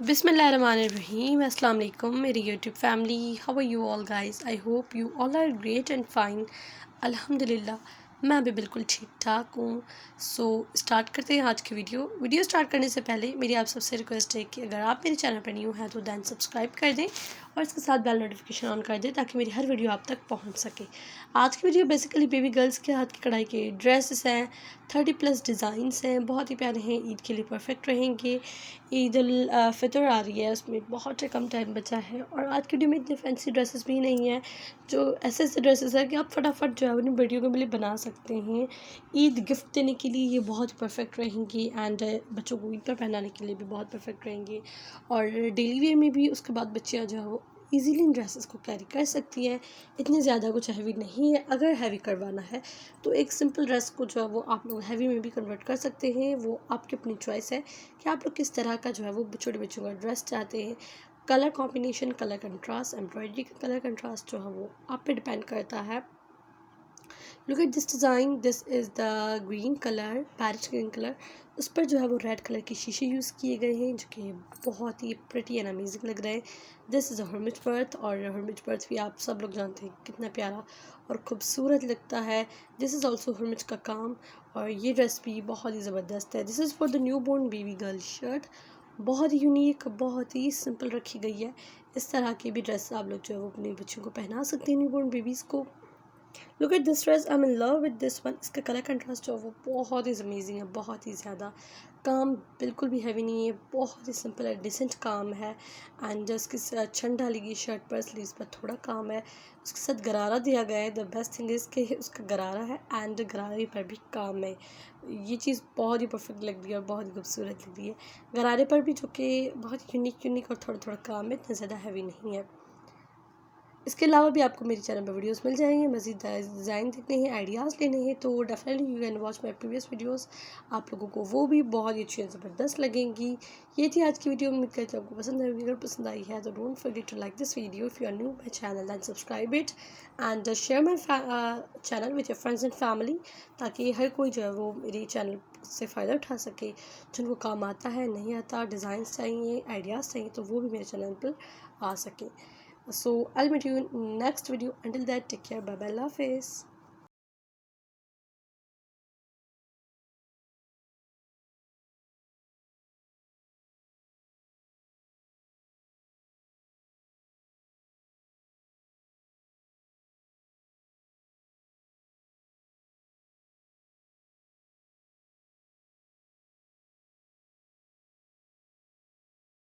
Bismillahirrahmanirrahim. Assalamu alaikum मेरी YouTube family. How are you all guys? I hope you all are great and fine. अल्हम्दुलिल्लाह मैं भी बिल्कुल ठीक ठाक हूँ। स्टार्ट करते हैं आज की वीडियो स्टार्ट करने से पहले मेरी आप सबसे रिक्वेस्ट है कि अगर आप मेरे चैनल पर न्यू हैं तो दैन सब्सक्राइब कर दें और इसके साथ बेल नोटिफिकेशन ऑन कर दें ताकि मेरी हर वीडियो आप तक पहुँच सके। आज की वीडियो बेसिकली बेबी गर्ल्स के हाथ की कढ़ाई के ड्रेसेस हैं, 30+ डिज़ाइंस हैं, बहुत ही प्यारे हैं, ईद के लिए परफेक्ट रहेंगे। ईद उल फितर आ रही है, उसमें बहुत कम टाइम बचा है और आज की वीडियो में इतने फैंसी ड्रेसेस भी नहीं हैं, जो ऐसे ऐसे ड्रेसेस हैं कि आप फटाफट जो है अपनी बेटियों के लिए बना सकते हैं। ईद गिफ्ट देने के लिए ये बहुत परफेक्ट रहेंगी एंड बच्चों को ईद पर पहनाने के लिए भी बहुत परफेक्ट रहेंगी और डेली वेयर में भी उसके बाद बच्चियाँ जो है वो ईजीली इन ड्रेसेस को कैरी कर सकती हैं। इतनी ज़्यादा कुछ हैवी नहीं है। अगर हैवी करवाना है तो एक सिंपल ड्रेस को जो है वो आप लोग हैवी में भी कन्वर्ट कर सकते हैं, वो आपकी अपनी चॉइस है कि आप लोग किस तरह का जो है वो छोटे बच्चों का ड्रेस चाहते हैं। Colour combination, colour contrast, embroidery का कलर कंट्रास्ट जो है वो आप पे डिपेंड करता है। Look at this design, this is the green colour, parrot green colour. उस पर जो है वो रेड कलर के शीशे यूज़ किए गए हैं जो कि बहुत ही प्रिटी एंड अमेजिंग लग रहे हैं। This is a hermit birth और हर्मिट बर्थ भी आप सब लोग जानते हैं कितना प्यारा और खूबसूरत लगता है। दिस इज़ ऑल्सो हर्मिट का काम और ये ड्रेस भी बहुत ही ज़बरदस्त है। This is for the new born baby girl shirt. बहुत ही यूनिक, बहुत ही सिंपल रखी गई है। इस तरह की भी ड्रेस आप लोग जो है वो अपने बच्चों को पहना सकते हैं, न्यू बोर्न बेबीज़ को। Look at this dress, I am in love with this one. इसका कलर कंट्रास्ट जो है वो बहुत ही अमेजिंग है, बहुत ही ज़्यादा काम, बिल्कुल भी हैवी नहीं है, बहुत ही सिंपल है, डिसेंट काम है। एंड इसकी छंद डाली गई शर्ट पर, स्लीव्स पर थोड़ा काम है, उसके साथ गरारा दिया गया है। द बेस्ट थिंग इज़ कि उसका गरारा है एंड गरारे पर भी काम है। ये चीज़ बहुत ही परफेक्ट लग रही है और बहुत ही खूबसूरत लग रही है। गरारे पर भी जो कि बहुत यूनिक और थोड़ा थोड़ा काम है, इतना ज़्यादा हैवी नहीं है। इसके अलावा भी आपको मेरे चैनल पर वीडियोस मिल जाएंगे। मज़ीद डिज़ाइन देखने हैं, आइडियाज़ लेने हैं तो definitely you can watch my previous videos. आप लोगों को वो भी बहुत ही अच्छी और ज़बरदस्त लगेंगी। ये थी आज की वीडियो, उम्मीद करती हूँ आपको पसंद आएगी। अगर पसंद आई है तो don't forget to like this video if you are new my channel and subscribe it and share my channel with your friends and family, ताकि हर कोई जो है वो मेरे चैनल से फ़ायदा उठा सके। जिनको काम आता है, नहीं आता, डिज़ाइंस चाहिए, आइडियाज़ चाहिए, तो वो भी मेरे चैनल पर आ सके। So I'll meet you in next video. Until that, take care. Bye bye. Love face.